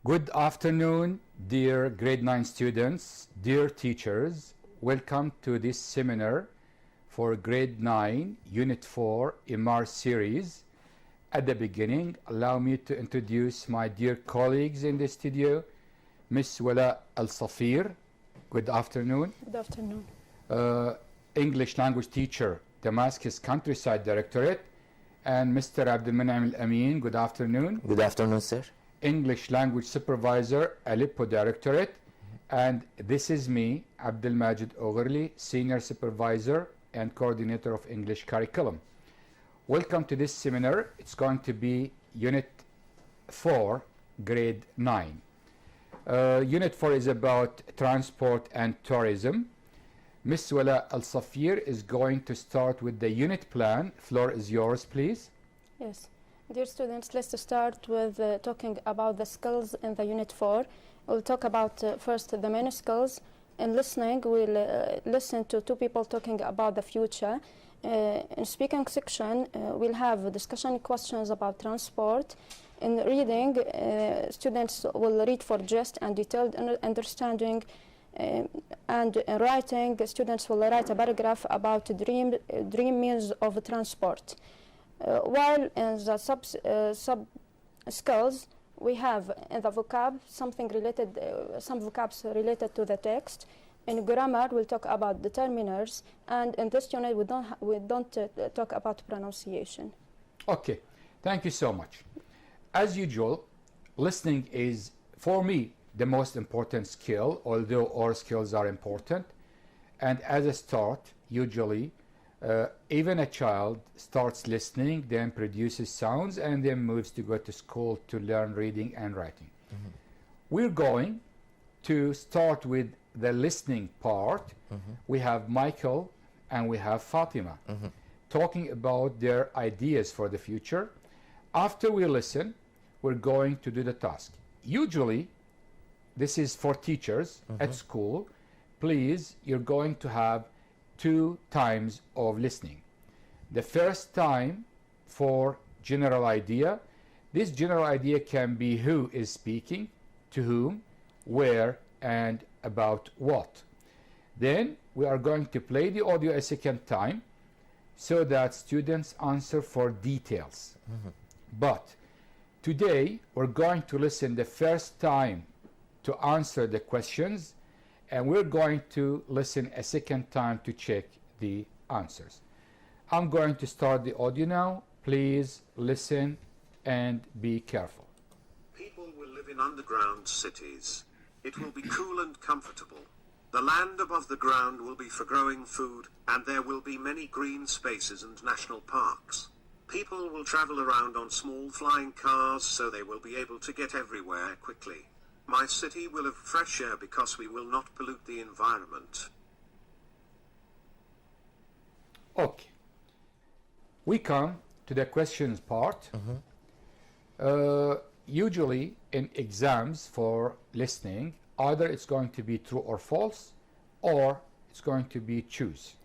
Good afternoon, dear grade 9 students, dear teachers. Welcome to this seminar for grade 9, Unit 4, MR series. At the beginning, allow me to introduce my dear colleagues in the studio, Miss Wala Al-Safir. Good afternoon. Good afternoon. English language teacher, Damascus Countryside Directorate, and Mr. Abdul Man'am Al-Amin. Good afternoon. Good afternoon, sir. English language supervisor, Aleppo Directorate, and this is me, Abdul Majid Ogherli, senior supervisor and coordinator of English curriculum. Welcome to this seminar. It's going to be Unit 4, Grade 9. Unit 4 is about transport and tourism. Miss Wala Al-Safir is going to start with the unit plan. Floor is yours, please. Yes. Dear students, let's start with talking about the skills in the Unit 4. We'll talk about first the main skills. In listening, we'll listen to two people talking about the future. In speaking section, we'll have discussion questions about transport. In reading, students will read for gist and detailed understanding. And in writing, students will write a paragraph about dream means of transport. While in the sub skills, we have in the vocab something related, some vocabs related to the text. In grammar, we'll talk about determiners, and in this unit, we don't talk about pronunciation. Okay, thank you so much. As usual, listening is, for me, the most important skill, although all skills are important. And as a start, usually, even a child starts listening, then produces sounds, and then moves to go to school to learn reading and writing. Mm-hmm. We're going to start with the listening part. Mm-hmm. We have Michael and we have Fatima talking about their ideas for the future. After we listen, we're going to do the task. Usually, this is for teachers at school. Please, you're going to have 2 times of listening. The first time for general idea. This general idea can be who is speaking, to whom, where, and about what. Then we are going to play the audio a second time so that students answer for details. But today we're going to listen the first time to answer the questions, and we're going to listen a second time to check the answers. I'm going to start the audio now. Please listen and be careful. People will live in underground cities. It will be cool and comfortable. The land above the ground will be for growing food, and there will be many green spaces and national parks. People will travel around on small flying cars, so they will be able to get everywhere quickly. My city will have fresh air because we will not pollute the environment. Okay. We come to the questions part. Usually in exams for listening, either it's going to be true or false, or it's going to be choose.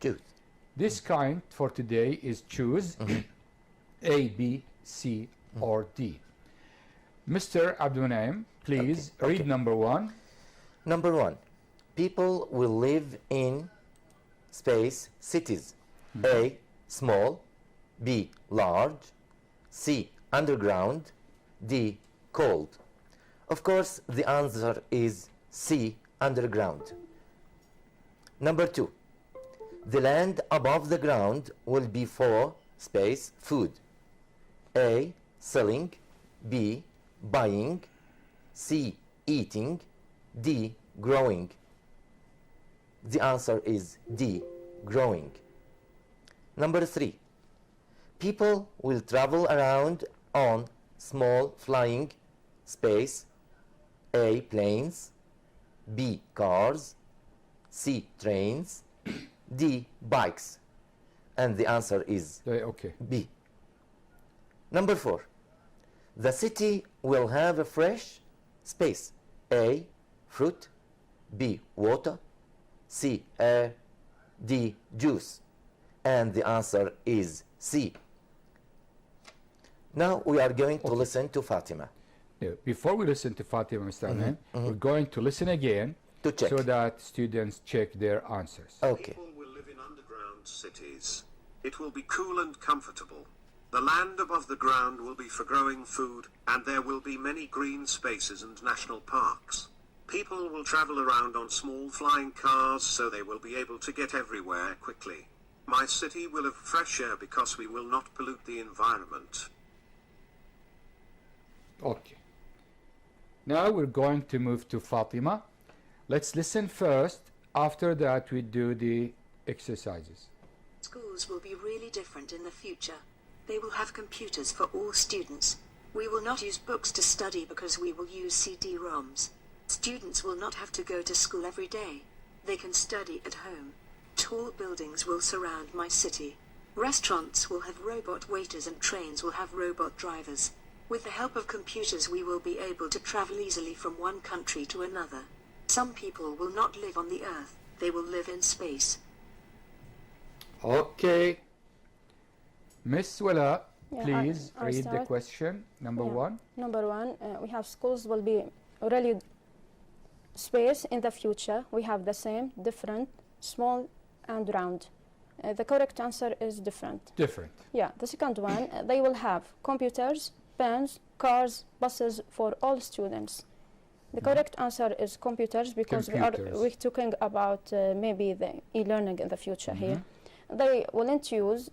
This kind for today is choose. A, B, C, or D. Mr. Abdul Naim, please read number 1. Number 1. People will live in space cities. A, small. B, large. C, underground. D, cold. Of course, the answer is C, underground. Number 2. The land above the ground will be for space food. A, selling. B, buying. C, eating. D, growing. The answer is D, growing. Number 3. People will travel around on small flying space. A, planes. B, cars. C, trains. D, bikes. And the answer is Okay. B. Number 4. The city will have a fresh space. A, fruit. B, water. C, air. D, juice. And the answer is C. Now we are going to listen to Fatima. Before we listen to Fatima, Mr. Amin, we're going to listen again To check. so that students check their answers. Okay. People will live in underground cities. It will be cool and comfortable. The land above the ground will be for growing food, and there will be many green spaces and national parks. People will travel around on small flying cars, so they will be able to get everywhere quickly. My city will have fresh air because we will not pollute the environment. Okay. Now we're going to move to Fatima. Let's listen first. After that, we do the exercises. Schools will be really different in the future. They will have computers for all students. We will not use books to study because we will use CD-ROMs. Students will not have to go to school every day. They can study at home. Tall buildings will surround my city. Restaurants will have robot waiters and trains will have robot drivers. With the help of computers we will be able to travel easily from one country to another. Some people will not live on the earth, they will live in space. Okay. Miss Wala, Yeah, please I'll read the start. question. Number Yeah. one. Number one, we have schools will be really space in the future. We have the same, different, small, and round. The correct answer is different. Different. Yeah, the second one, they will have computers, pens, cars, buses for all students. The correct answer is computers because Computers. we're talking about maybe the e-learning in the future here. They won't use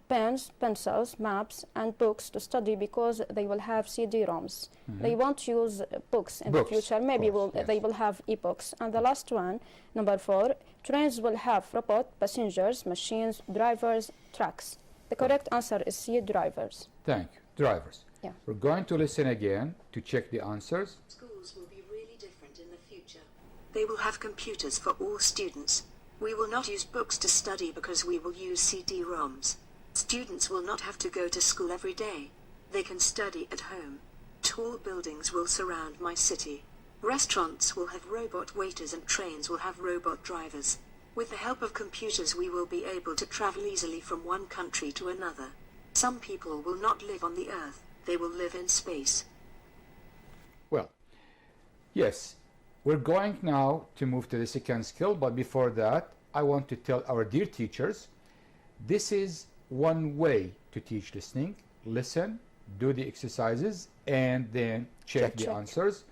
pens, pencils, maps, and books to study because they will have CD-ROMs. They won't use books in Books, the future. Maybe of course, yes. they will have e-books. And the last one, number four, trains will have robot, passengers, machines, drivers, trucks. The correct answer is C, drivers. Thank you. Drivers. Yeah. We're going to listen again to check the answers. Schools will be really different in the future. They will have computers for all students. We will not use books to study because we will use CD-ROMs. Students will not have to go to school every day. They can study at home. Tall buildings will surround my city. Restaurants will have robot waiters and trains will have robot drivers. With the help of computers we will be able to travel easily from one country to another. Some people will not live on the earth, they will live in space. Well, yes, we're going now to move to the second skill, but before that, I want to tell our dear teachers, this is one way to teach listening. Listen, do the exercises, and then check the Check. answers.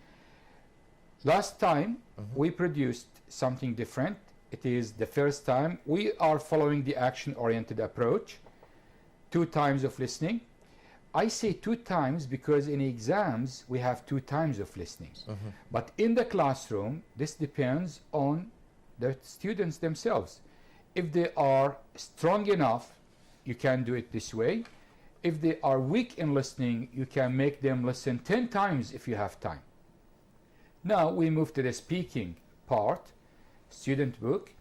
Last time, we produced something different. It is the first time. We are following the action-oriented approach. 2 times of listening. I say 2 times because in exams we have 2 times of listening. But in the classroom, this depends on the students themselves. If they are strong enough, you can do it this way. If they are weak in listening, you can make them listen 10 times if you have time. Now we move to the speaking part, student book.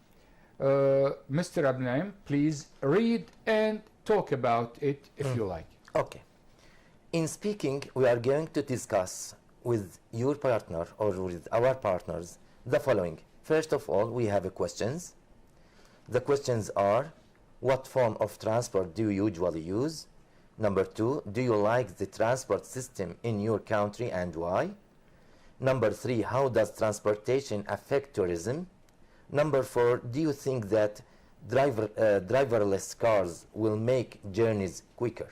Mr. Abnaim, please read and talk about it if you like. Okay. In speaking, we are going to discuss with your partner or with our partners the following. First of all, we have questions. The questions are, what form of transport do you usually use? Number 2, do you like the transport system in your country and why? Number 3, how does transportation affect tourism? Number 4, do you think that driverless cars will make journeys quicker?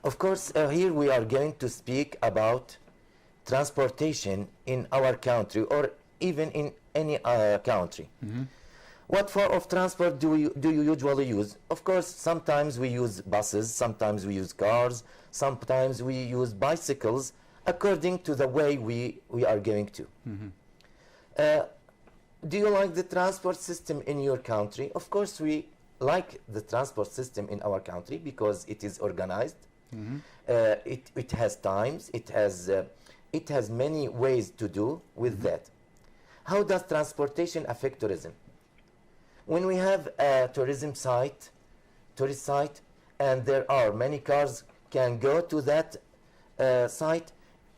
Of course, here we are going to speak about transportation in our country or even in any country. What form of transport do you usually use? Of course, sometimes we use buses, sometimes we use cars, sometimes we use bicycles, according to the way we are going to. Do you like the transport system in your country? Of course, we like the transport system in our country because it is organized. It has times, it has many ways to do with that. How does transportation affect tourism? When we have a tourist site, and there are many cars can go to that site,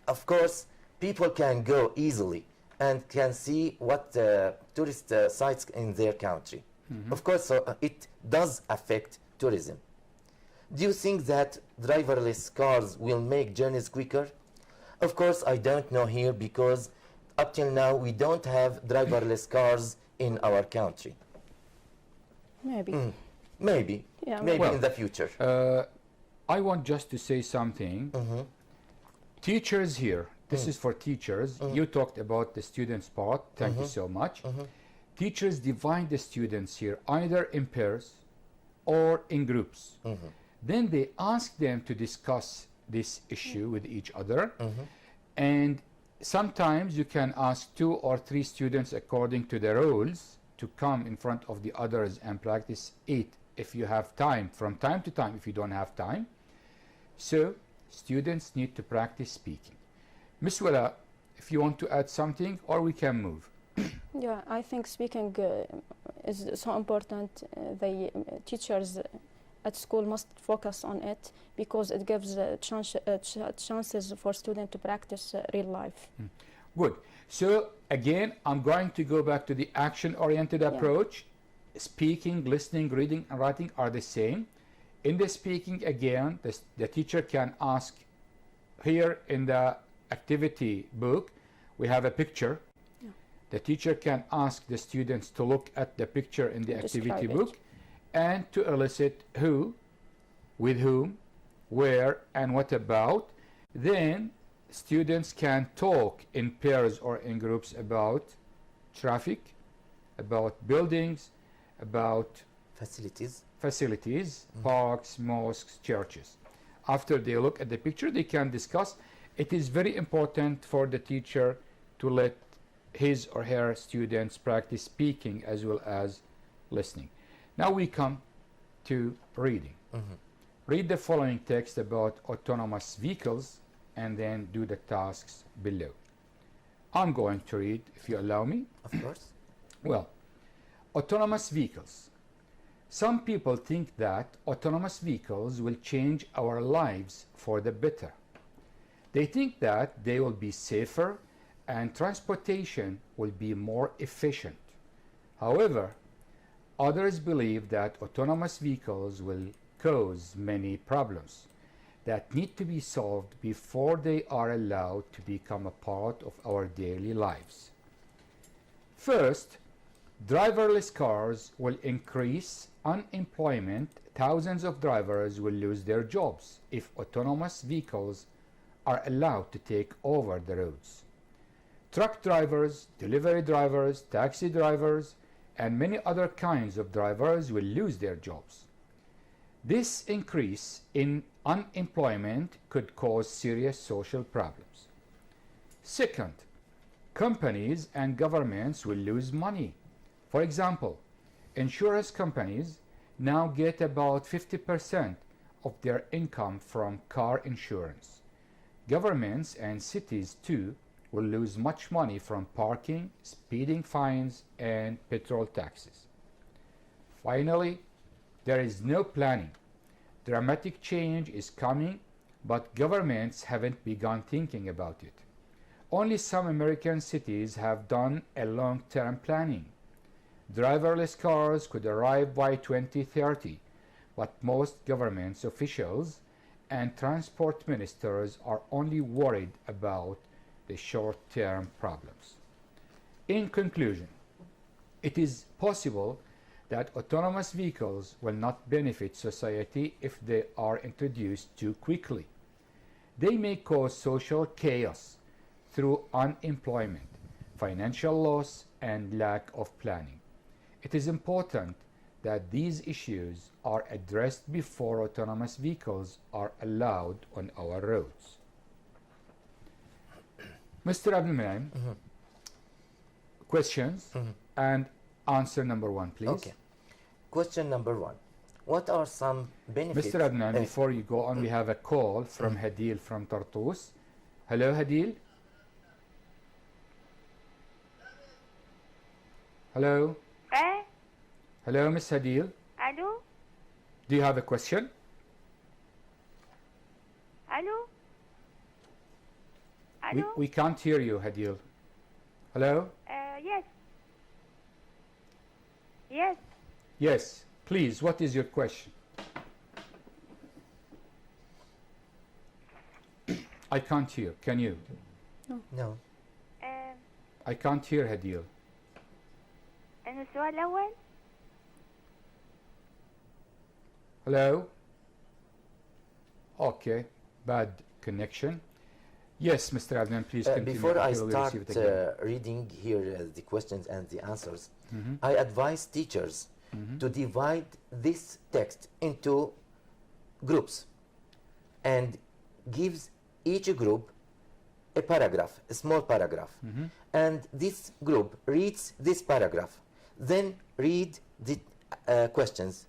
of course, people can go easily and can see what tourist sites in their country. Of course, so it does affect tourism. Do you think that driverless cars will make journeys quicker? Of course, I don't know here because up till now we don't have driverless cars in our country. Maybe. Maybe, Yeah, maybe Well, in the future. I want just to say something. Teachers here, this is for teachers. You talked about the students part. Thank you so much. Teachers divide the students here either in pairs or in groups. Then they ask them to discuss this issue with each other. And sometimes you can ask 2 or 3 students according to the roles to come in front of the others and practice it if you have time, from time to time if you don't have time. So students need to practice speaking. Miss Willa, if you want to add something, or we can move. Yeah, I think speaking is so important. The teachers at school must focus on it because it gives chances for students to practice real life. Good. So again, I'm going to go back to the action-oriented approach. Speaking, listening, reading, and writing are the same. In the speaking, again, the teacher can ask, here in the activity book, we have a picture. The teacher can ask the students to look at the picture in the activity book and to elicit who, with whom, where, and what about. Then students can talk in pairs or in groups about traffic, about buildings, about facilities, parks, mosques, churches. After they look at the picture, they can discuss. It is very important for the teacher to let his or her students practice speaking as well as listening. Now we come to reading. Read the following text about autonomous vehicles and then do the tasks below. I'm going to read, if you allow me. Of course. Well, autonomous vehicles. Some people think that autonomous vehicles will change our lives for the better. They think that they will be safer and transportation will be more efficient. However, others believe that autonomous vehicles will cause many problems that need to be solved before they are allowed to become a part of our daily lives. First, driverless cars will increase unemployment. Thousands of drivers will lose their jobs if autonomous vehicles are allowed to take over the roads. Truck drivers, delivery drivers, taxi drivers, and many other kinds of drivers will lose their jobs. This increase in unemployment could cause serious social problems. Second, companies and governments will lose money. For example, insurance companies now get about 50% of their income from car insurance. Governments and cities too will lose much money from parking, speeding fines, and petrol taxes. Finally, there is no planning. Dramatic change is coming, but governments haven't begun thinking about it. Only some American cities have done a long-term planning. Driverless cars could arrive by 2030, but most government officials and transport ministers are only worried about the short-term problems. In conclusion, it is possible that autonomous vehicles will not benefit society if they are introduced too quickly. They may cause social chaos through unemployment, financial loss, and lack of planning. It is important that these issues are addressed before autonomous vehicles are allowed on our roads. Mr. Abdelmanem, questions and answer number 1, please. Okay. Question number 1. What are some benefits? Mr. Adnan, before you go on, we have a call from Hadil from Tartus. Hello, Hadil. Hello. Hello, Miss Hadil. Hello? Do you have a question? Hello? Hello? We can't hear you, Hadil. Hello? Yes. Yes. Yes, please, what is your question? I can't hear. Can you? No. I can't hear Hadil. إنه السؤال الأول Hello? Okay, bad connection. Yes, Mr. Adnan, please continue. Before I until we start receive it again. reading here the questions and the answers, Mhm. I advise teachers to divide this text into groups and gives each group a paragraph, a small paragraph. And this group reads this paragraph, then read the questions.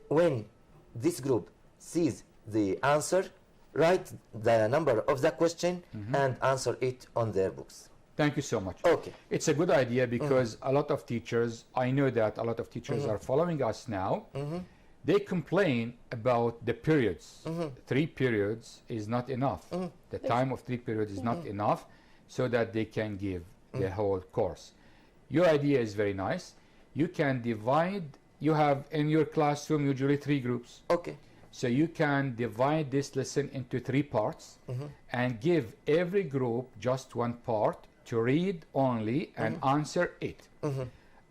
When this group sees the answer, write the number of the question and answer it on their books. Thank you so much. Okay. It's a good idea because a lot of teachers, I know that a lot of teachers are following us now. They complain about the periods. 3 periods is not enough. The time of 3 periods is not enough so that they can give the whole course. Your idea is very nice. You can divide, you have in your classroom usually 3 groups. Okay. So you can divide this lesson into 3 parts and give every group just 1 part to read only and answer it.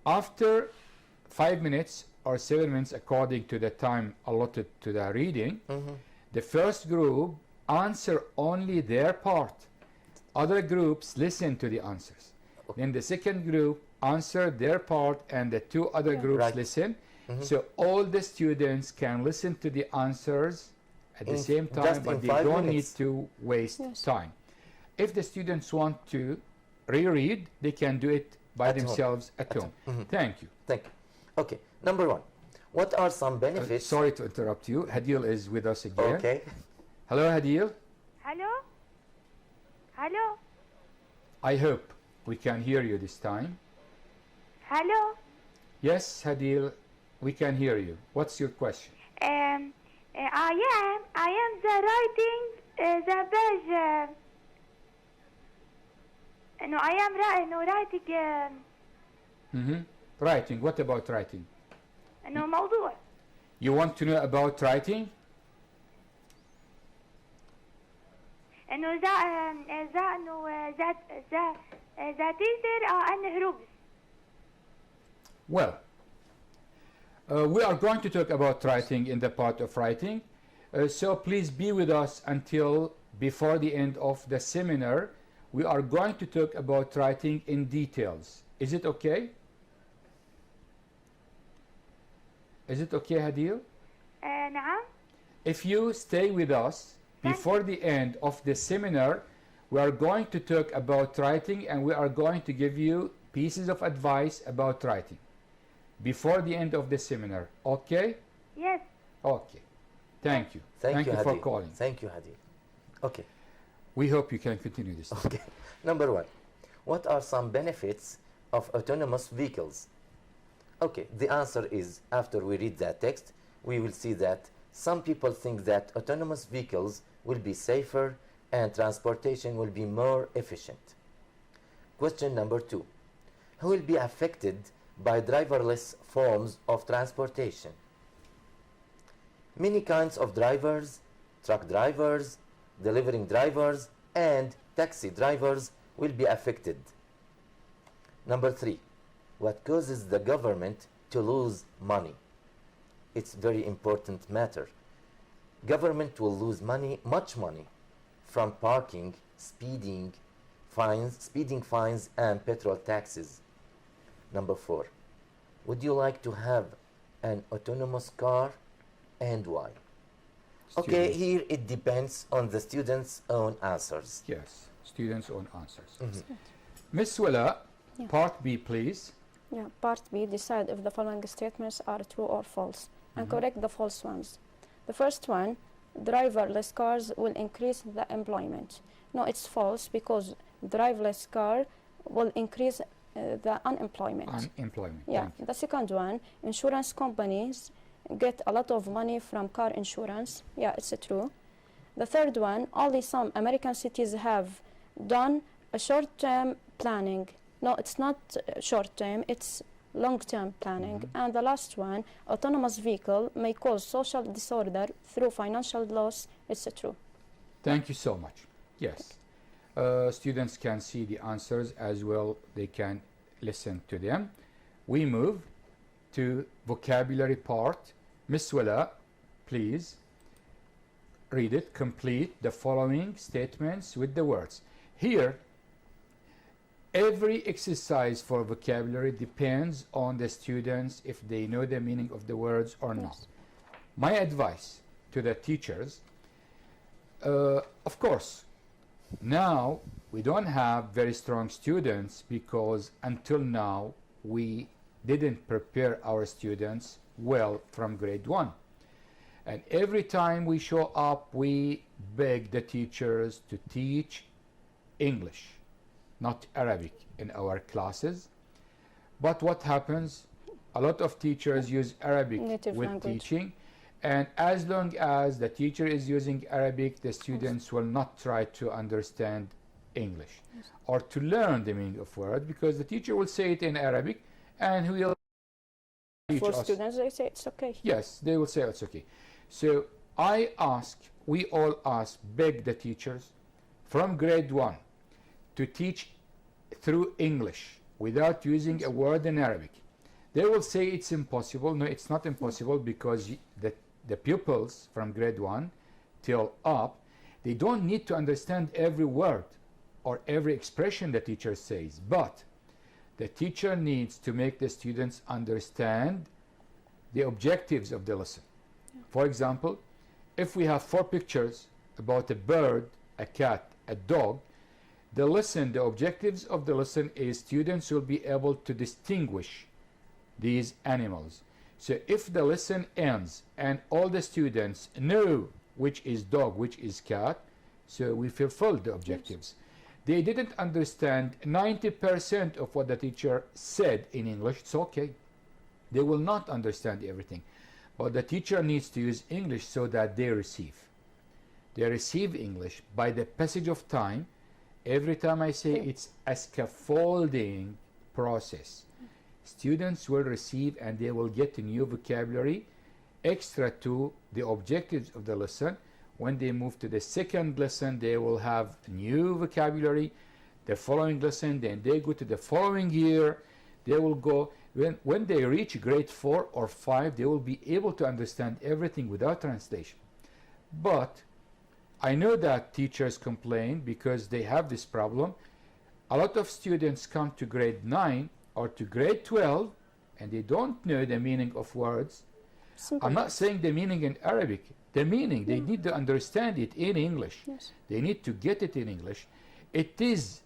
After 5 minutes or 7 minutes according to the time allotted to the reading, the first group answer only their part. Other groups listen to the answers. Then the second group answer their part and the 2 other groups Right. listen. So all the students can listen to the answers at the same time, just but in they 5 don't minutes. need to waste Yes. time. If the students want to reread, they can do it by At home. themselves at home. Thank you. Thank you. Okay. Number 1. What are some benefits? Sorry to interrupt you. Hadil is with us again. Okay. Hello, Hadil. Hello hello I hope we can hear you this time. hello Yes, Hadil, we can hear you. What's your question? I am the writing the page إنه I am writing Writing. What about writing? إنه موضوع You want to know about writing? إنه ذا تيسر أن هروب Well, we are going to talk about writing in the part of writing. So please be with us until before the end of the seminar. We are going to talk about writing in details. Is it okay? Is it okay, Hadil? نعم If you stay with us before the end of the seminar, we are going to talk about writing and we are going to give you pieces of advice about writing before the end of the seminar. Okay? yes Okay. Thank you. Thank you, for Hadil. calling. Thank you, Hadil. Okay. We hope you can continue this. Okay. Number 1. What are some benefits of autonomous vehicles? Okay, the answer is, after we read that text, we will see that some people think that autonomous vehicles will be safer and transportation will be more efficient. Question number 2. Who will be affected by driverless forms of transportation? Many kinds of drivers, truck drivers, delivering drivers, and taxi drivers will be affected. Number 3. What causes the government to lose money? It's very important matter. Government will lose money, much money, from parking, speeding fines, and petrol taxes. Number 4. Would you like to have an autonomous car, and why? Okay, Students. here it depends on the student's own answers. Yes, students' own answers. Miss Willa, Yeah. part B, please. Yeah, part B, decide if the following statements are true or false and correct the false ones. The first one, driverless cars will increase the employment. No, it's false because driverless car will increase the unemployment. Unemployment. Yeah, Thank you. the second one, insurance companies get a lot of money from car insurance. Yeah, it's true. The third one, only some American cities have done a short-term planning. No, it's not short-term, it's long-term planning. And the last one, autonomous vehicle may cause social disorder through financial loss. It's true. Thank you so much. Yes. Students can see the answers as well. They can listen to them. We move to vocabulary part. Miss Willa, please read it. Complete the following statements with the words. Here, every exercise for vocabulary depends on the students if they know the meaning of the words or not. My advice to the teachers, of course, now we don't have very strong students because until now we didn't prepare our students well from grade 1. And every time we show up, we beg the teachers to teach English, not Arabic, in our classes. But what happens? A lot of teachers use Arabic Native with language. teaching, and as long as the teacher is using Arabic, the students will not try to understand English or to learn the meaning of words, because the teacher will say it in Arabic and he will teach For us. students, they say it's okay. Yes, they will say it's okay. So we all ask, beg the teachers from grade 1 to teach through English without using a word in Arabic. They will say it's impossible. No, it's not impossible, because the pupils from grade 1 till up, they don't need to understand every word or every expression the teacher says, but the teacher needs to make the students understand the objectives of the lesson. For example, if we have 4 pictures about a bird, a cat, a dog, the objectives of the lesson is students will be able to distinguish these animals. So if the lesson ends and all the students know which is dog, which is cat, so we fulfilled the objectives. They didn't understand 90% of what the teacher said in English, it's okay. They will not understand everything. But the teacher needs to use English so that they receive. They receive English by the passage of time. Every time I say it's a scaffolding process. Students will receive and they will get a new vocabulary extra to the objectives of the lesson. When they move to the second lesson, they will have new vocabulary. The following lesson, then they go to the following year. They will go, when they reach grade 4 or 5, they will be able to understand everything without translation. But I know that teachers complain because they have this problem. A lot of students come to grade 9 or to grade 12 and they don't know the meaning of words. Simple. I'm not saying the meaning in Arabic. The meaning, they need to understand it in English. Yes. They need to get it in English. It is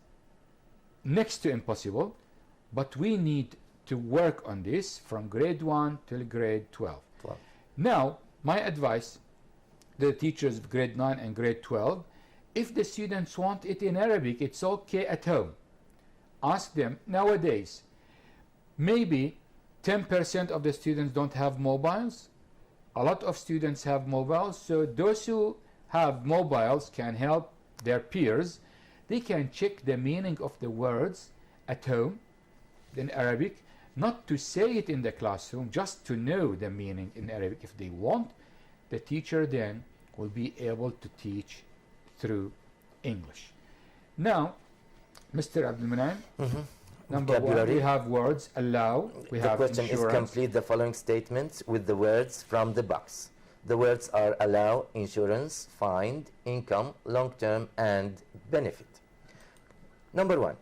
next to impossible, but we need to work on this from grade 1 till grade 12. Now, my advice to the teachers of grade 9 and grade 12, if the students want it in Arabic, it's okay at home. Ask them. Nowadays, maybe 10% of the students don't have mobiles. A lot of students have mobiles, so those who have mobiles can help their peers. They can check the meaning of the words at home in Arabic, not to say it in the classroom, just to know the meaning in Arabic if they want. The teacher then will be able to teach through English. Now, Mr. Abdulmanan, number 1, we have words, allow, we The have question insurance. is complete the following statements with the words from the box. The words are allow, insurance, find, income, long-term, and benefit. Number 1.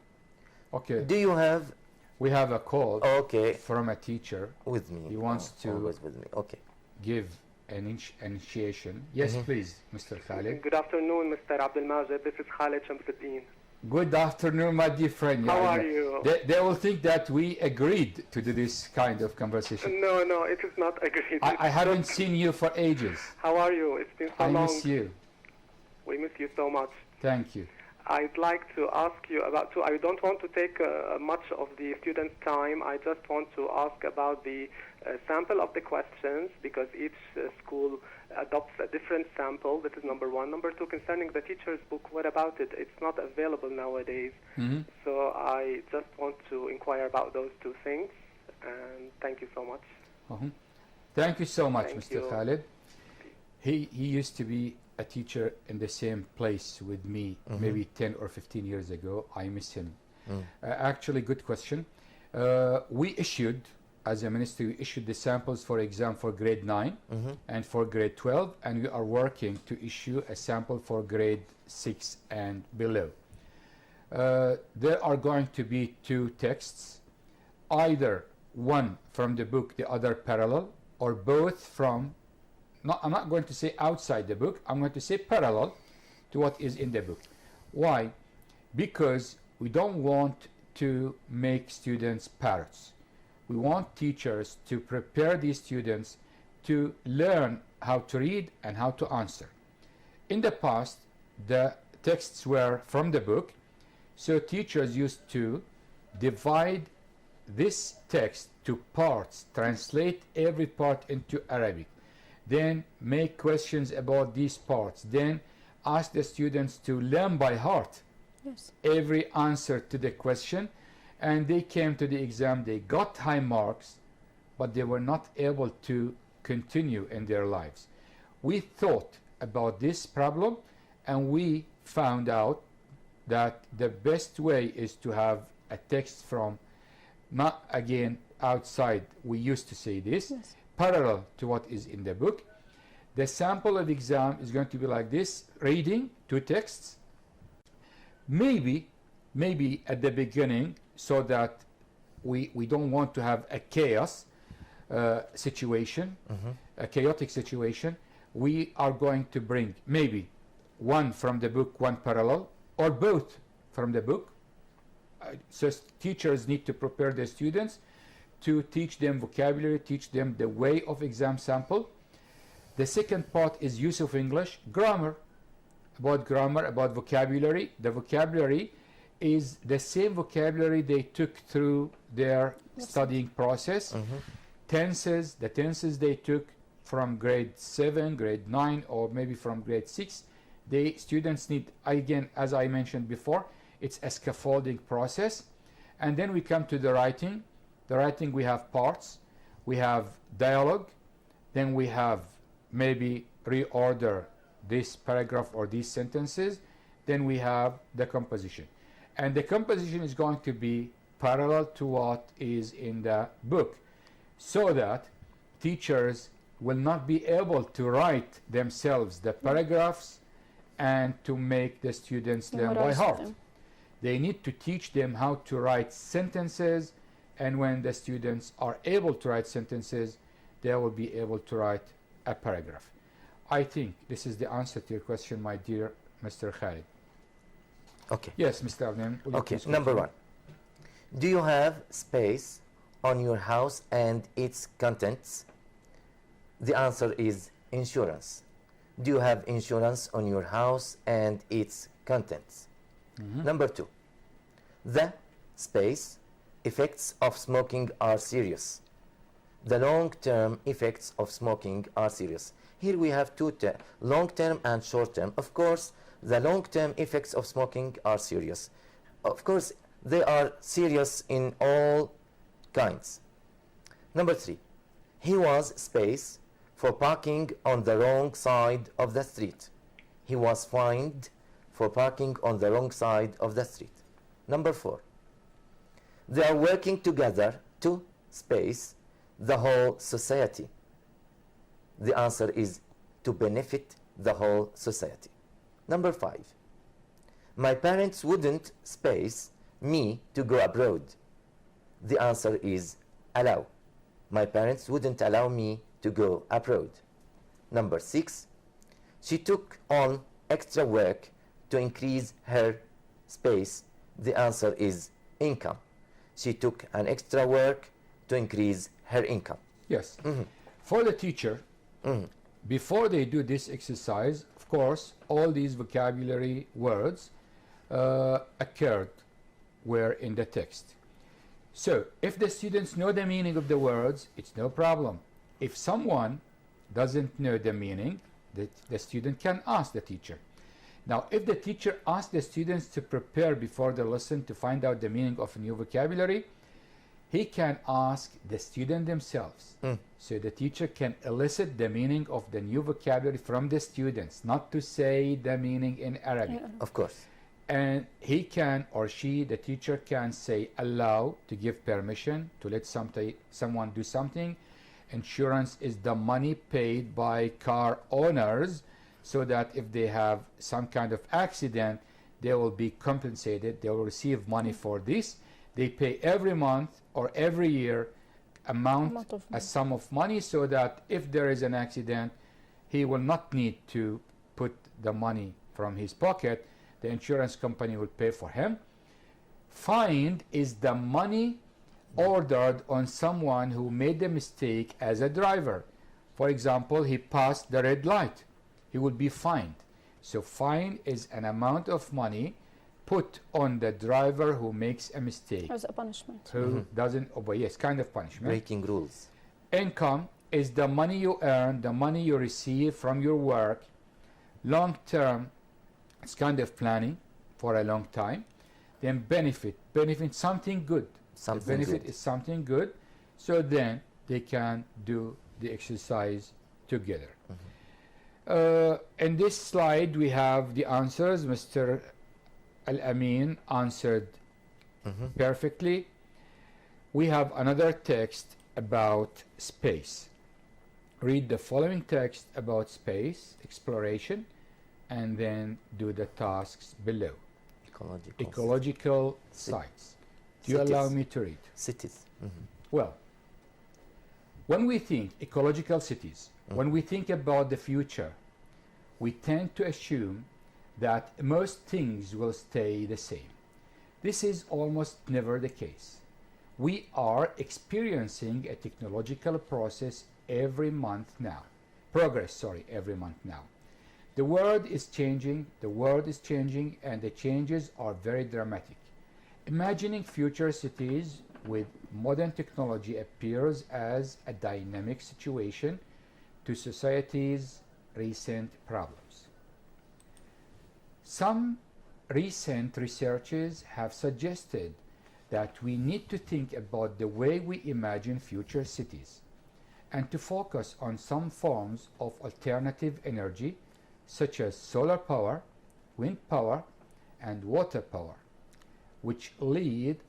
Okay, Do you have... we have a call Okay, from a teacher with me. He wants to- Always with me. Okay. give an initiation. Yes, please, Mr. Khalid. Good afternoon, Mr. Abdul Majid. This is Khalid Shamsuddin. Good afternoon, my dear friend. How Yeah, are yeah. you? They will think that we agreed to do this kind of conversation. No, it is not agreed. I It's haven't just- seen you for ages. How are you? It's been so I long. miss you. We miss you so much. Thank you. I'd like to ask you about I don't want to take much of the students' time. I just want to ask about the sample of the questions, because each school adopts a different sample. That is number 1. Number 2, concerning the teacher's book, what about it? It's not available nowadays. So I just want to inquire about those 2 things. And thank you so much. Thank you so much, Thank Mr. you. Khalid. He used to be a teacher in the same place with me maybe 10 or 15 years ago. I miss him. Actually, good question. We issued, as a ministry, we issued the samples for exam for grade 9 and for grade 12, and we are working to issue a sample for grade 6 and below. There are going to be 2 texts, either one from the book, the other parallel, or both from, I'm not going to say outside the book, I'm going to say parallel to what is in the book. Why? Because we don't want to make students parrots. We want teachers to prepare these students to learn how to read and how to answer. In the past, the texts were from the book, so teachers used to divide this text to parts, translate every part into Arabic, then make questions about these parts, then ask the students to learn by heart every answer to the question, and they came to the exam, they got high marks, but they were not able to continue in their lives. We thought about this problem, and we found out that the best way is to have a text from, not again outside, we used to say this, parallel to what is in the book. The sample of exam is going to be like this: reading 2 texts, maybe at the beginning, so that we don't want to have a chaos situation, a chaotic situation, we are going to bring maybe one from the book, one parallel, or both from the book. So teachers need to prepare their students to teach them vocabulary, teach them the way of exam sample. The second part is use of English, grammar, about vocabulary. The vocabulary is the same vocabulary they took through their studying process. Tenses, the tenses they took from grade 7, grade 9, or maybe from grade 6. The students need, again, as I mentioned before, it's a scaffolding process. And then we come to the writing. The writing, we have parts, we have dialogue, then we have maybe reorder this paragraph or these sentences, then we have the composition. And the composition is going to be parallel to what is in the book, so that teachers will not be able to write themselves the paragraphs and to make the students learn by heart. They need to teach them how to write sentences, and when the students are able to write sentences, they will be able to write a paragraph. I think this is the answer to your question, my dear Mr. Khalid. Okay. Yes, Mr. Abdin. Okay, number 1. Do you have space on your house and its contents? The answer is insurance. Do you have insurance on your house and its contents? Number 2. The space effects of smoking are serious. The long-term effects of smoking are serious. Here we have 2 long-term and short-term. Of course, the long-term effects of smoking are serious. Of course, they are serious in all kinds. Number 3. He was space for parking on the wrong side of the street. He was fined for parking on the wrong side of the street. Number 4. They are working together to space the whole society. The answer is to benefit the whole society. Number 5. My parents wouldn't space me to go abroad. The answer is allow. My parents wouldn't allow me to go abroad. Number 6. She took on extra work to increase her space. The answer is income. She took an extra work to increase her income. Yes. For the teacher, before they do this exercise, of course, all these vocabulary words occurred were in the text. So if the students know the meaning of the words, it's no problem. If someone doesn't know the meaning, the student can ask the teacher. Now, if the teacher asks the students to prepare before the lesson to find out the meaning of a new vocabulary, he can ask the student themselves. So the teacher can elicit the meaning of the new vocabulary from the students, not to say the meaning in Arabic. Of course. And he can, or she, the teacher can say allow, to give permission to let someone do something. Insurance is the money paid by car owners so that if they have some kind of accident, they will be compensated, they will receive money for this. They pay every month or every year a sum of money so that if there is an accident, he will not need to put the money from his pocket. The insurance company will pay for him. Fine is the money ordered on someone who made the mistake as a driver. For example, he passed the red light. He will be fined. So fine is an amount of money put on the driver who makes a mistake. As a punishment. Who doesn't obey. Yes, kind of punishment. Breaking rules. Income is the money you earn, the money you receive from your work. Long term, it's kind of planning for a long time. Then benefit something good. Something the benefit good. is something good. So then they can do the exercise together. In this slide, we have the answers. Mr. Al-Amin answered perfectly. We have another text about space. Read the following text about space exploration and then do the tasks below. Ecological sites. Do you Cities. allow me to read? Cities. Well, when we think ecological cities, when we think about the future, we tend to assume that most things will stay the same. This is almost never the case. We are experiencing a technological process every month now. Every month now. The world is changing, and the changes are very dramatic. Imagining future cities with modern technology appears as a dynamic situation to society's recent problems. Some recent researches have suggested that we need to think about the way we imagine future cities and to focus on some forms of alternative energy such as solar power, wind power, and water power, which lead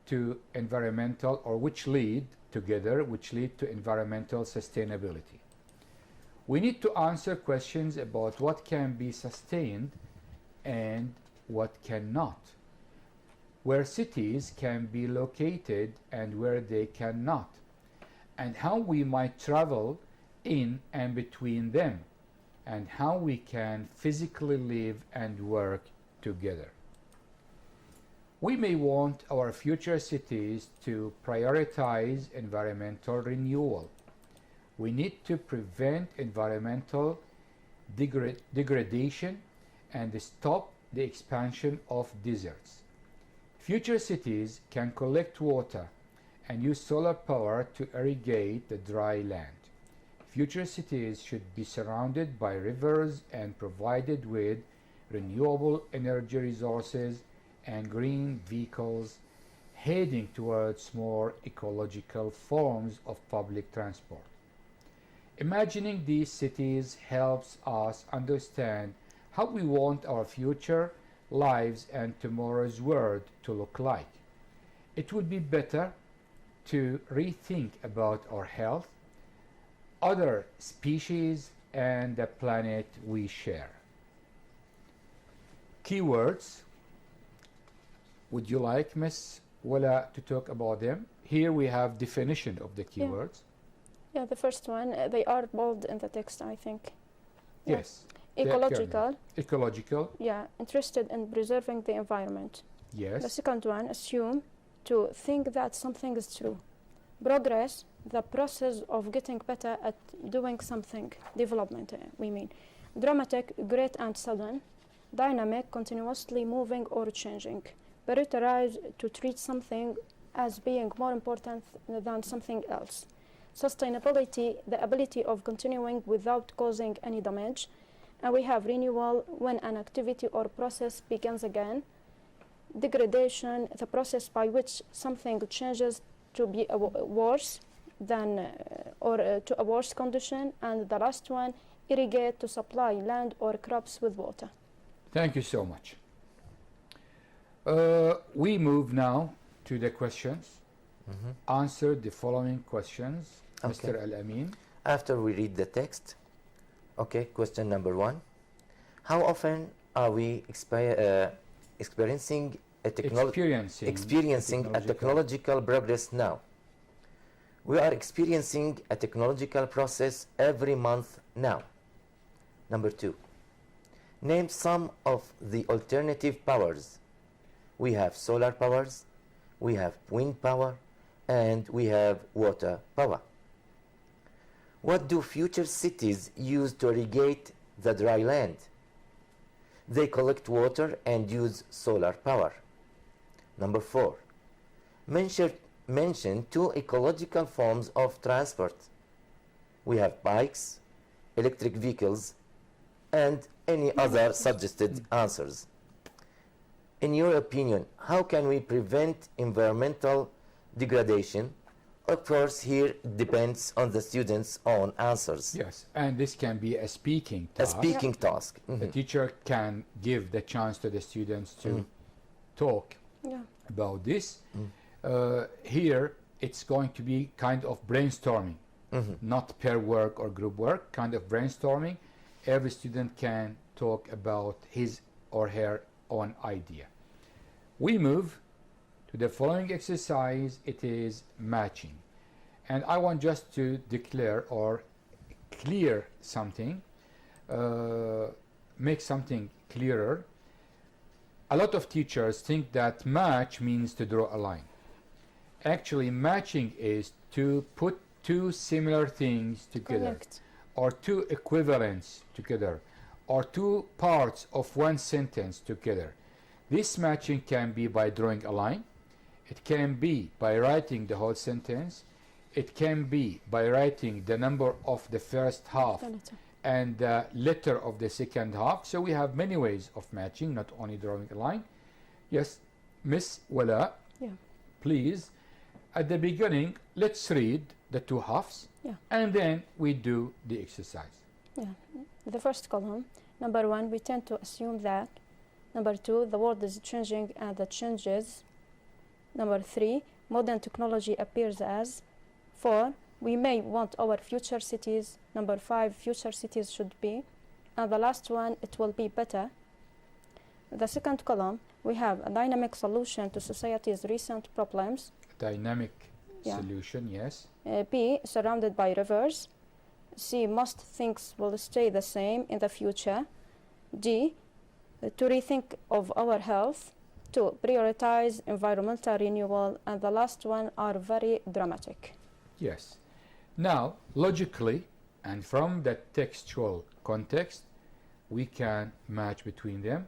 to environmental sustainability. We need to answer questions about what can be sustained and what cannot, where cities can be located and where they cannot, and how we might travel in and between them, and how we can physically live and work together. We may want our future cities to prioritize environmental renewal. We need to prevent environmental degradation and stop the expansion of deserts. Future cities can collect water and use solar power to irrigate the dry land. Future cities should be surrounded by rivers and provided with renewable energy resources and green vehicles, heading towards more ecological forms of public transport. Imagining these cities helps us understand how we want our future lives and tomorrow's world to look like. It would be better to rethink about our health, other species, and the planet we share. Keywords. Would you like Ms. Wala to talk about them? Here we have definition of the keywords. Yeah, the first one, they are bold in the text, I think. Yeah. Yes. Ecological. Ecological. Yeah, interested in preserving the environment. Yes. The second one, assume, to think that something is true. Progress, the process of getting better at doing something. Development, we mean. Dramatic, great and sudden. Dynamic, continuously moving or changing. Prioritize, to treat something as being more important than something else. Sustainability, the ability of continuing without causing any damage. And we have renewal, when an activity or process begins again. Degradation, the process by which something changes to be worse than to a worse condition. And the last one, irrigate, to supply land or crops with water. Thank you so much. We move now to the questions. Answer the following questions, Okay. Mr. Al-Amin. After we read the text, okay, question number 1. How often are we experiencing a technological progress now? We are experiencing a technological process every month now. Number 2. Name some of the alternative powers. We have solar powers, we have wind power, and we have water power. What do future cities use to irrigate the dry land? They collect water and use solar power. Number 4. Mention 2 ecological forms of transport. We have bikes, electric vehicles, and any other suggested answers. In your opinion, how can we prevent environmental degradation? Of course, here it depends on the students' own answers. Yes, and this can be a speaking A task. speaking task. The teacher can give the chance to the students to talk Yeah. about this. Here, it's going to be kind of brainstorming, not pair work or group work, kind of brainstorming. Every student can talk about his or her own idea. We move to the following exercise. It is matching. And I want just to declare or clear something, make something clearer. A lot of teachers think that match means to draw a line. Actually, matching is to put two similar things together, Connect. or two equivalents together, or two parts of one sentence together. This matching can be by drawing a line, it can be by writing the whole sentence, it can be by writing the number of the first half The letter. and the letter of the second half. So we have many ways of matching, not only drawing a line. Yes, Miss Wala, Yeah. please, at the beginning, let's read the two halves, Yeah. and then we do the exercise. Yeah. The first column, number 1, we tend to assume that. Number 2, the world is changing and the changes. Number 3, modern technology appears as. 4, we may want our future cities. Number 5, future cities should be. And the last one, it will be better. The second column, we have a dynamic solution to society's recent problems. Dynamic Yeah. solution, yes. B, surrounded by rivers. C, most things will stay the same in the future. D, to rethink of our health. 2, prioritize environmental renewal. And the last one are very dramatic. Yes. Now, logically, and from the textual context, we can match between them.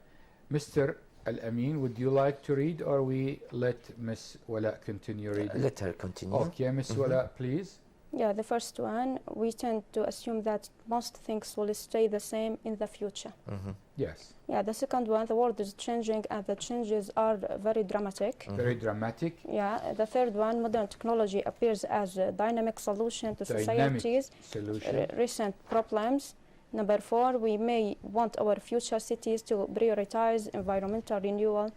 Mr. Al-Amin, would you like to read, or we let Miss Wala continue reading? Let her continue. Okay, Miss Wala, please. Yeah, the first one, we tend to assume that most things will stay the same in the future. Yes. Yeah, the second one, the world is changing and the changes are very dramatic. Very dramatic. Yeah, the third one, modern technology appears as a dynamic solution to Dynamic society's solution. recent problems. Number 4, we may want our future cities to prioritize environmental renewal.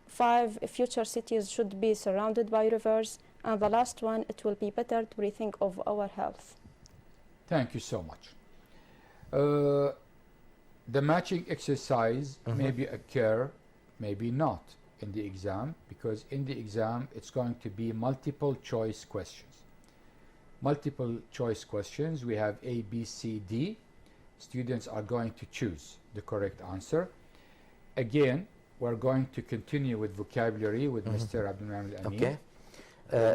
5, future cities should be surrounded by rivers. And the last one, it will be better to rethink of our health. Thank you so much. The matching exercise maybe occur, maybe not in the exam, because in the exam it's going to be multiple choice questions. Multiple choice questions, we have A, B, C, D. Students are going to choose the correct answer. Again, we're going to continue with vocabulary with Mr. Abdulrahman Al-Amin. Okay.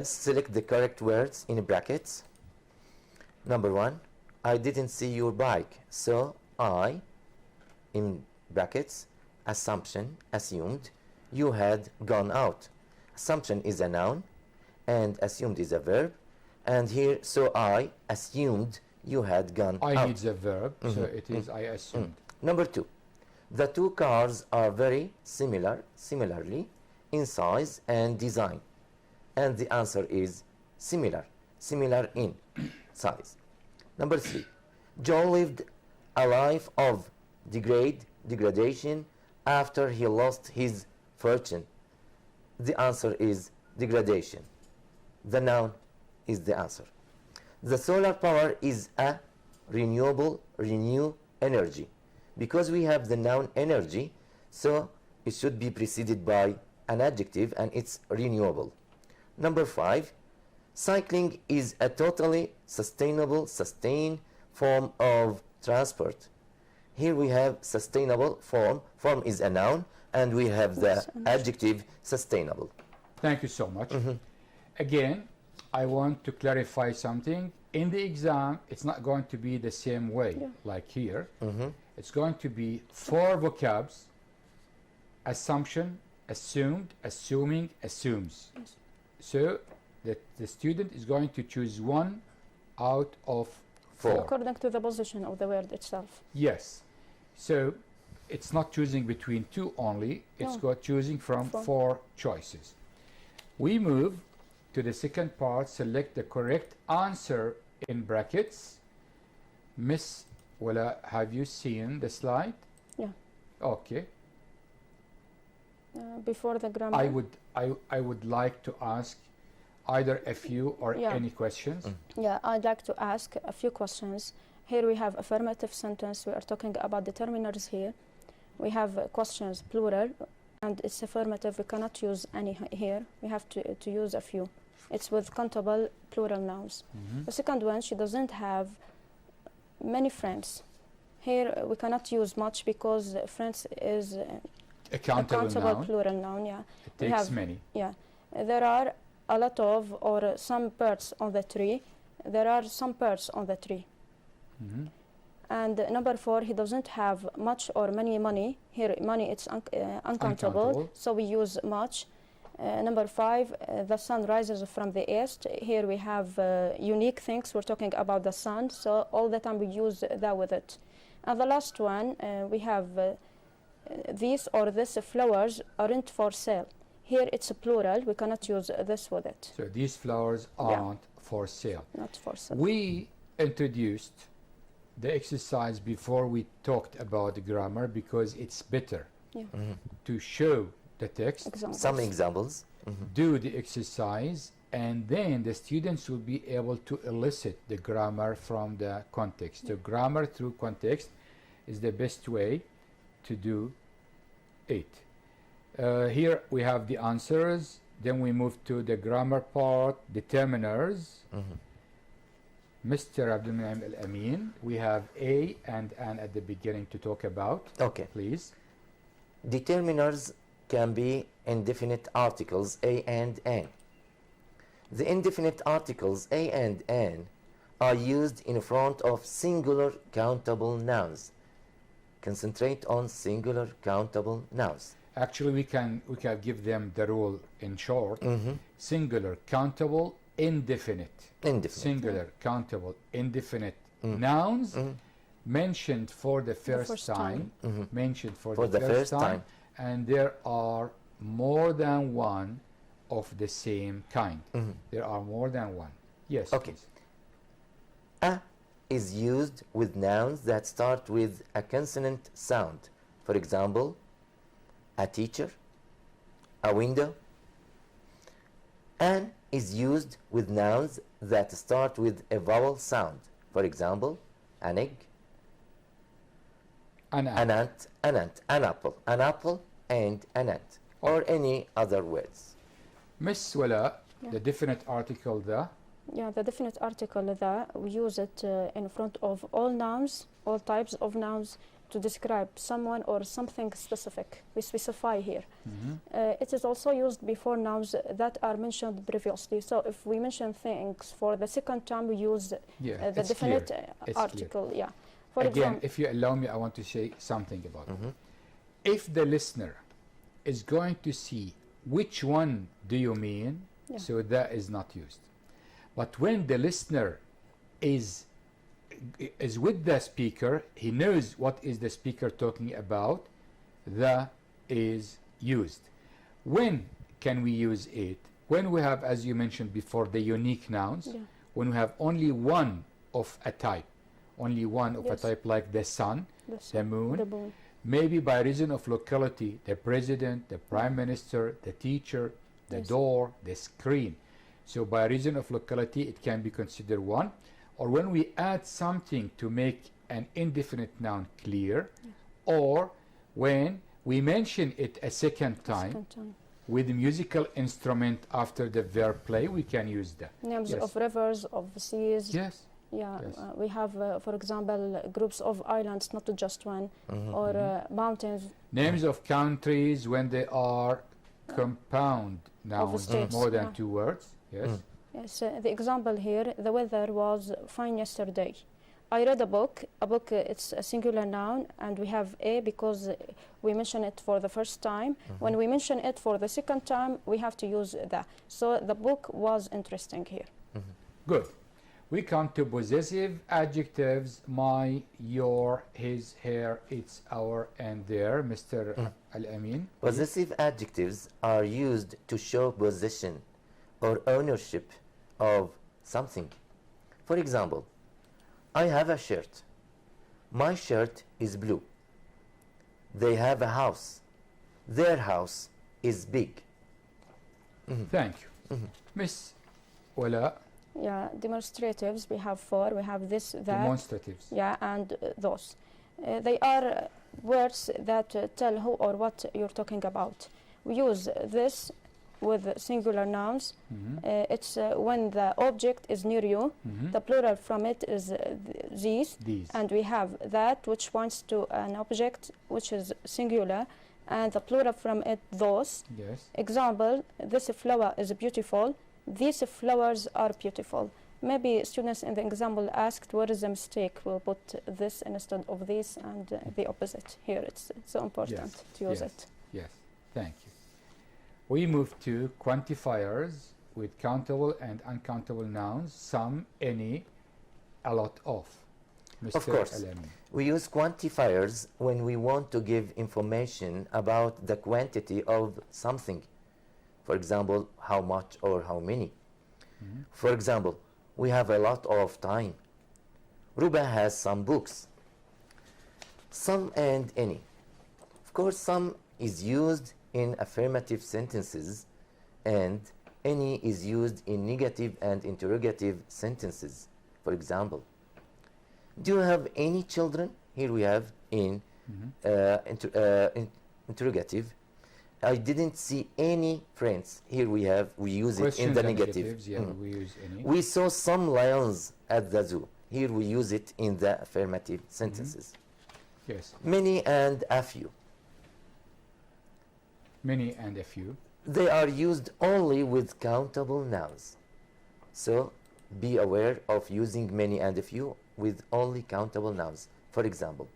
Select the correct words in brackets. Number 1, I didn't see your bike, so I, in brackets, assumption, assumed, you had gone out. Assumption is a noun, and assumed is a verb. And here, so I assumed you had gone out. I needs a verb, so it is I assumed. Number 2, the two cars are very similarly in size and design? And the answer is similar in size. Number 3, John lived a life of degradation after he lost his fortune. The answer is degradation. The noun is the answer. The solar power is a renewable energy. Because we have the noun energy, so it should be preceded by an adjective, and it's renewable. Number 5, cycling is a totally sustained form of transport. Here we have sustainable form is a noun, and we have the adjective sustainable. Thank you so much. Again, I want to clarify something. In the exam, it's not going to be the same way like here. It's going to be 4 vocabs: assumption, assumed, assuming, assumes. So the student is going to choose 1 out of 4. According to the position of the word itself. Yes. So it's not choosing between 2 only, it's choosing from 4 choices. We move to the second part. Select the correct answer in brackets. Miss Wala, have you seen the slide? Yeah. Okay. Before the grammar. I would like to ask either a few or any questions. Yeah, I'd like to ask a few questions. Here we have affirmative sentence. We are talking about determiners here. We have questions plural, and it's affirmative. We cannot use any here. We have to use a few. It's with countable plural nouns. The second one, she doesn't have many friends. Here we cannot use much because friends is A countable noun. plural noun. Yeah, It takes many. Yeah, there are a lot of or some birds on the tree. There are some birds on the tree. And number 4, he doesn't have much or many money. Here, money it's uncountable, so we use much. Number 5, the sun rises from the east. Here we have unique things. We're talking about the sun, so all the time we use that with it. And the last one, we have these or this flowers aren't for sale. Here it's a plural. We cannot use this with it. So these flowers aren't for sale. Not for sale. We introduced the exercise before we talked about the grammar because it's better to show the text, Some examples. do the exercise, and then the students will be able to elicit the grammar from the context. So grammar through context is the best way to do it. Here we have the answers. Then we move to the grammar part, determiners. Mr. Abdulmunim Al-Amin, we have a and an at the beginning to talk about. Okay. Please. Determiners can be indefinite articles a and an. The indefinite articles a and an are used in front of singular countable nouns. Concentrate on singular countable nouns. Actually, we can give them the rule in short. Singular, countable, indefinite. Singular, countable, indefinite nouns mentioned for the first time. Mentioned for the first time. And there are more than one of the same kind. There are more than one. Yes. Okay. Please. A is used with nouns that start with a consonant sound. For example, a teacher, a window. An is used with nouns that start with a vowel sound. For example, an egg, an ant, an apple, and an ant, or any other words. Miss Wala, the definite article the. Yeah, the definite article the, we use it in front of all nouns, all types of nouns, to describe someone or something specific. We specify here. It is also used before nouns that are mentioned previously. So if we mention things for the second time, we use the definite article. Yeah. For Again, example, if you allow me, I want to say something about it. If the listener is going to see which one do you mean, so that is not used. But when the listener is with the speaker, he knows what is the speaker talking about, the is used. When can we use it? When we have, as you mentioned before, the unique nouns, Yeah. when we have only one of a type, only one of a Yes. type like the sun, the moon, The moon. maybe by reason of locality, the president, the prime minister, the teacher, the Yes. door, the screen. So by reason of locality, it can be considered one. Or when we add something to make an indefinite noun clear, or when we mention it a second time Second time. with the musical instrument after the verb play, we can use that. Names Yes. of rivers, of seas. Yes. Yeah, Yes. we have, for example, groups of islands, not just one, Mhm. or mountains. Names of countries when they are compound nouns, states, more than yeah. 2 words. Yes. Mm. Yes, the example here, the weather was fine yesterday. I read a book. A book, it's a singular noun, and we have a because we mention it for the first time. When we mention it for the second time, we have to use the. So the book was interesting here. Good. We come to possessive adjectives: my, your, his, her, its, our, and their. Mr. Al-Amin. Possessive adjectives are used to show possession or ownership of something. For example, I have a shirt. My shirt is blue. They have a house. Their house is big. Thank you. Miss Wala, Yeah, demonstratives, we have four. We have this, that. demonstratives. Yeah, and those. They are words that tell who or what you're talking about. We use this with singular nouns. It's when the object is near you. The plural from it is these. These. And we have that, which points to an object which is singular, and the plural from it, those. Yes. Example, this flower is beautiful. These flowers are beautiful. Maybe students in the example asked, what is the mistake? We'll put this instead of this, and the opposite. Here it's so important to use Yes. it. Yes. Thank you. We move to quantifiers with countable and uncountable nouns: some, any, a lot of. Mr. Of course. Al-Amin. We use quantifiers when we want to give information about the quantity of something. For example, how much or how many. For example, we have a lot of time. Ruba has some books. Some and any. Of course, some is used in affirmative sentences, and any is used in negative and interrogative sentences. For example, do you have any children? Here we have in interrogative. I didn't see any friends. Here we use it in Questions the and negative. negatives, yeah, we use any. We saw some lions at the zoo. Here we use it in the affirmative sentences. Yes. Many and a few. Many and a few. They are used only with countable nouns. So be aware of using many and a few with only countable nouns. For example,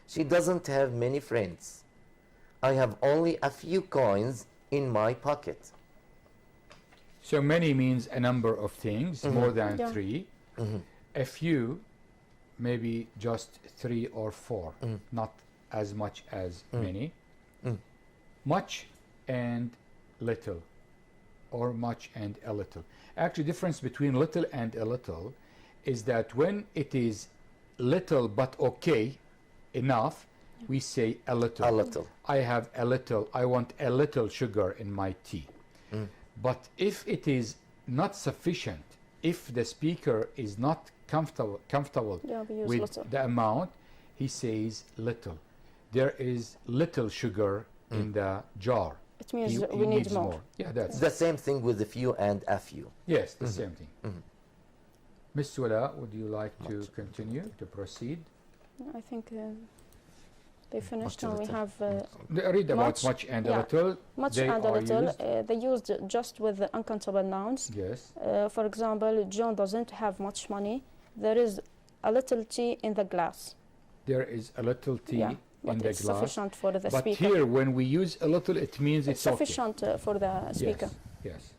she doesn't have many friends. I have only a few coins in my pocket. So many means a number of things, more than Yeah. 3. A few, maybe just 3 or 4, not as much as many. Much and little, or much and a little. Actually, difference between little and a little is that when it is little but okay, enough, we say a little. A little. I have a little, I want a little sugar in my tea. But if it is not sufficient, if the speaker is not comfortable Yeah, we use with little. the amount, he says little. There is little sugar in the jar. It means He we need needs more. Yeah, that's The same thing with a few and a few. yes, the same thing. Miss Wala, would you like to continue to proceed? I think they finished. Much a Now we little. have Read about Much, much and a yeah. little. much They and a are little. used- They used just with the uncountable nouns. Yes. For example, John doesn't have much money. There is a little tea in the glass. There is a little tea Yeah, in but the it's glass. sufficient for the But speaker. here, when we use a little, it means It's it's okay. sufficient for the speaker. Yes, yes.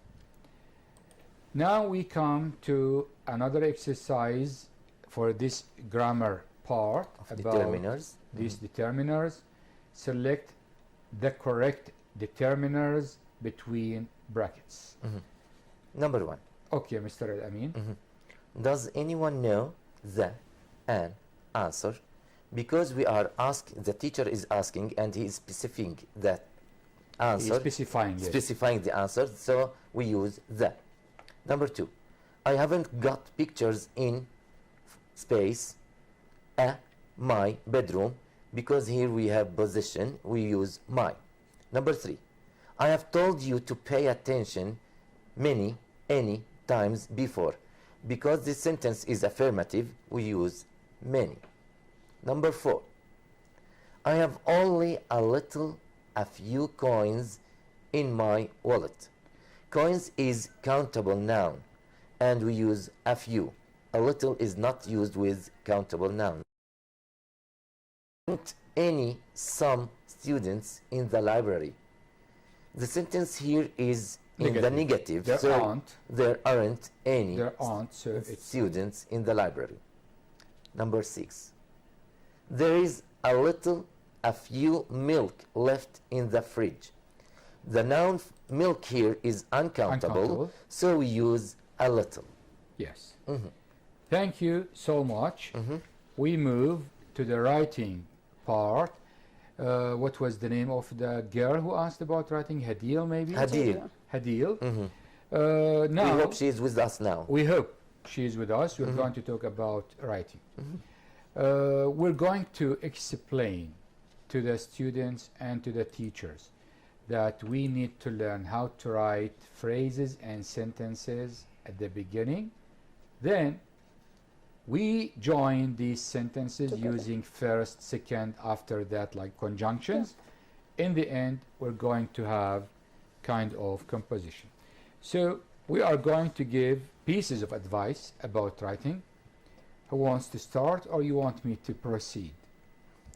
Now we come to another exercise for this grammar part about Determiners. these determiners. Select the correct determiners between brackets. Number 1. Okay, Mr. Al-Amin. Does anyone know the an answer? Because we are asking, the teacher is asking, and he is specifying that answer. He's specifying it. Specifying the answer, so we use the. Number 2. I haven't got pictures in space my bedroom, because here we have position, we use my. Number 3. I have told you to pay attention any times before. Because this sentence is affirmative, we use many. Number 4. I have only a few coins in my wallet. Coins is countable noun, and we use a few. A little is not used with countable noun. Some students in the library. The sentence here is in the negative. There aren't any There aren't, so it's students in the library. Number 6. There is a few milk left in the fridge. The noun milk here is uncountable, so we use a little. Yes. Thank you so much. We move to the writing part. What was the name of the girl who asked about writing? Hadil, maybe? Hadil. Hadil. We hope she is with us now. We hope she is with us. We're going to talk about writing. We're going to explain to the students and to the teachers that we need to learn how to write phrases and sentences at the beginning. Then we join these sentences using first, second, after that, like conjunctions. In the end, we're going to have kind of composition. So we are going to give pieces of advice about writing. Who wants to start, or you want me to proceed?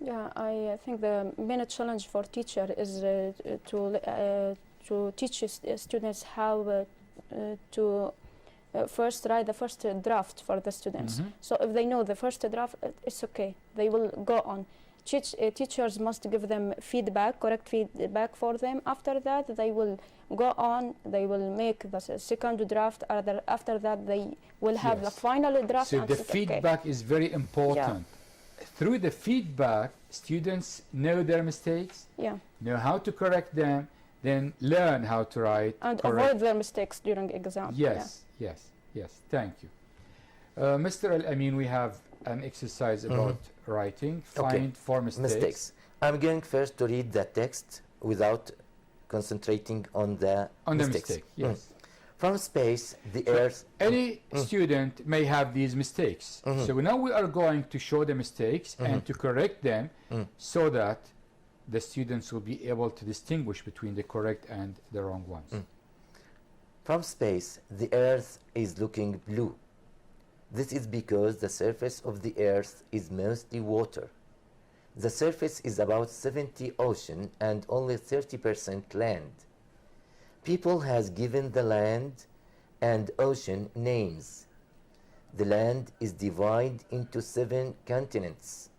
Yeah, I think the main challenge for teacher is to teach students how to first write the first draft for the students. So if they know the first draft, it's okay. They will go on. Teachers must give them feedback, correct feedback for them. After that, they will go on. They will make the second draft. After that, they will have the final draft. So the feedback is very important. Through the feedback, students know their mistakes, know how to correct them, then learn how to write and avoid their mistakes during exam. Yes. Thank you. Mr. Al-Amin, we have an exercise about writing. Find 4 mistakes. I'm going first to read the text without concentrating on the mistake. Yes. From space, the earth. Any student may have these mistakes. So now we are going to show the mistakes and to correct them so that the students will be able to distinguish between the correct and the wrong ones. From space, the earth is looking blue. This is because the surface of the earth is mostly water. The surface is about 70 ocean and only 30% land. People has given the land and ocean names. The land is divided into 7 continents.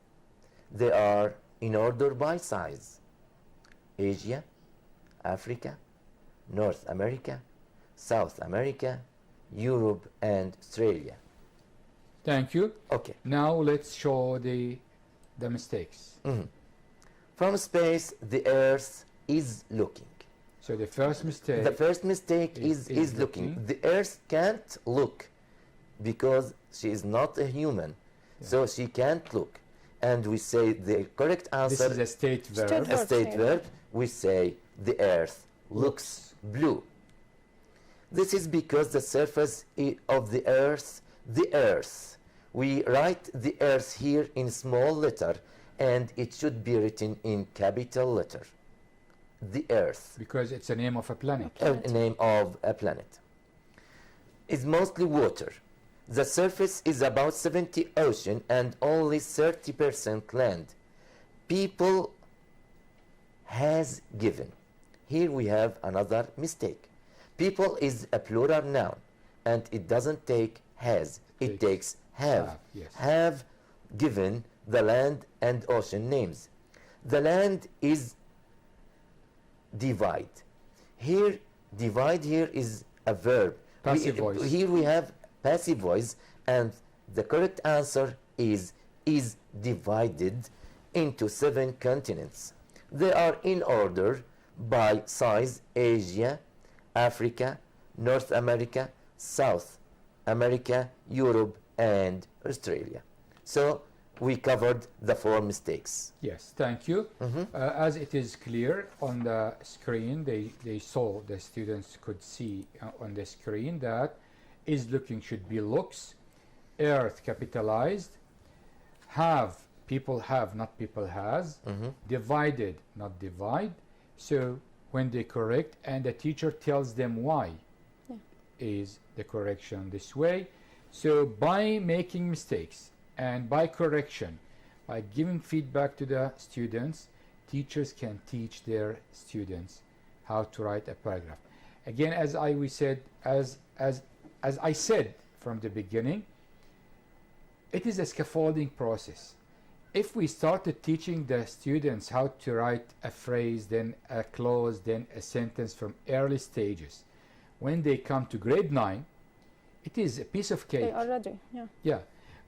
They are in order by size: Asia, Africa, North America, South America, Europe, and Australia. Thank you. Okay. Now let's show the mistakes. From space, the earth is looking. So the first mistake. The first mistake is looking. The earth can't look because she is not a human. So she can't look. And we say the correct answer. This is a state verb. A state verb. We say the earth looks blue. This is because the surface of the earth. We write the earth here in small letter, and it should be written in capital letter. The earth. Because it's a name of a planet. A name of a planet. Is mostly water. The surface is about 70 ocean and only 30% land. People has given. Here we have another mistake. People is a plural noun, and it doesn't take has. It takes have. Yes. Have given the land and ocean names. The land is divide. Here Divide here is a verb. Passive voice. Here we have passive voice, and the correct answer is divided into 7 continents. They are in order by size: Asia, Africa, North America, South America, Europe, and Australia. So we covered the 4 mistakes. Yes, thank you. As it is clear on the screen, they saw, the students could see on the screen that is looking should be looks, earth capitalized, have, people have, not people has, divided, not divide. So when they correct and the teacher tells them why is the correction this way. So by making mistakes and by correction, by giving feedback to the students, teachers can teach their students how to write a paragraph. Again, as I said from the beginning, it is a scaffolding process. If we started teaching the students how to write a phrase, then a clause, then a sentence from early stages, when they come to grade 9, it is a piece of cake. They already, Yeah.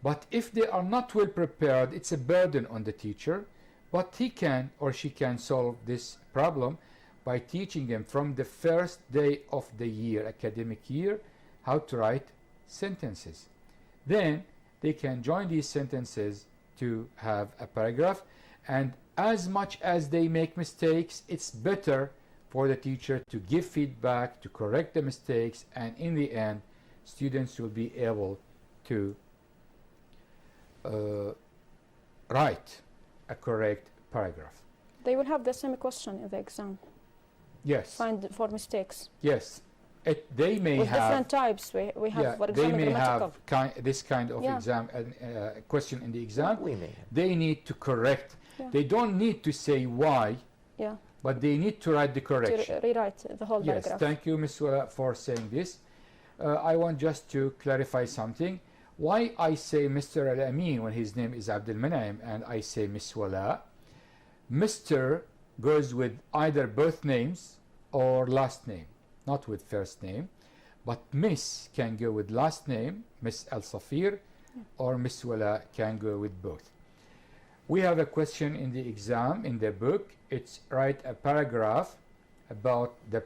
But if they are not well prepared, it's a burden on the teacher. But he can or she can solve this problem by teaching them from the first day of the year, academic year, how to write sentences. Then they can join these sentences to have a paragraph. And as much as they make mistakes, it's better for the teacher to give feedback, to correct the mistakes, and in the end, students will be able to write a correct paragraph. They will have the same question in the exam. Yes. Find for mistakes. Yes. They may With have different types. We have, for they example, may have grammatical. this kind of Yeah. exam question in the exam. We may have. They need to correct. Yeah. They don't need to say why, Yeah, but they need to write the correction. to rewrite the whole Yes, paragraph. thank you, Ms. Wala, for saying this. I want just to clarify something. Why I say Mr. Al-Amin when his name is Abdul Manaim and I say Ms. Wala, Mr. goes with either both names or last name, not with first name. But Miss can go with last name, Miss Al-Safir, or Miss Wala can go with both. We have a question in the exam, in the book. It's write a paragraph about the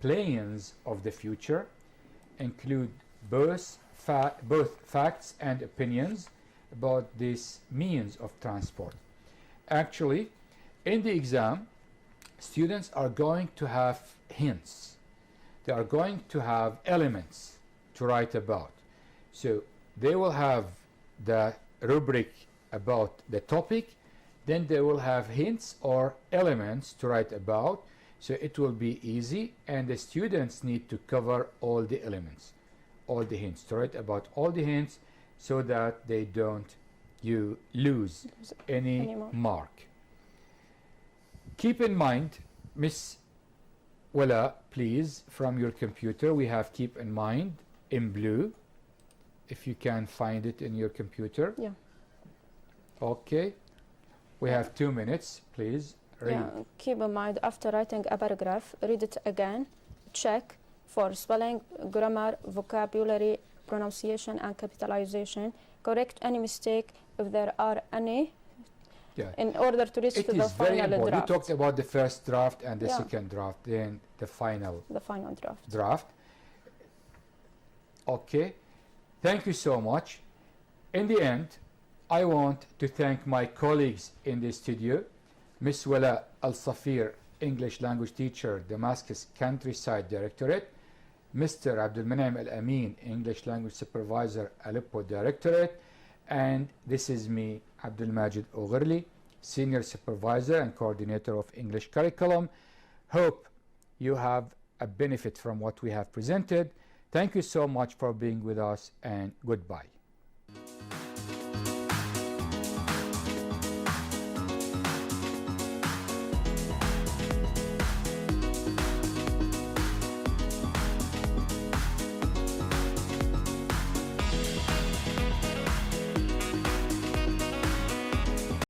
planes of the future, include both facts and opinions about this means of transport. Actually, in the exam, students are going to have hints. They are going to have elements to write about. So they will have the rubric about the topic, then they will have hints or elements to write about. So it will be easy, and the students need to cover all the elements, all the hints, to write about all the hints so that they don't lose any Anymore. mark. Keep in mind, Miss Wala, please, from your computer, we have keep in mind in blue, if you can find it in your computer. Yeah. Okay. We have 2 minutes, please. Read. Yeah, keep in mind, after writing a paragraph, read it again, check for spelling, grammar, vocabulary, pronunciation, and capitalization. Correct any mistake if there are any, Yeah. in order to reach It to the is very final important. draft. You talked about the first draft and the Yeah. second draft, then the final The final draft. draft. Okay. Thank you so much. In the end, I want to thank my colleagues in the studio, Ms. Wala Al-Safir, English language teacher, Damascus Countryside Directorate, Mr. Abdul Manaim Al-Amin, English language supervisor, Aleppo Directorate, and this is me, Abdul Majid Oghirli, senior supervisor and coordinator of English curriculum. Hope you have a benefit from what we have presented. Thank you so much for being with us, and goodbye.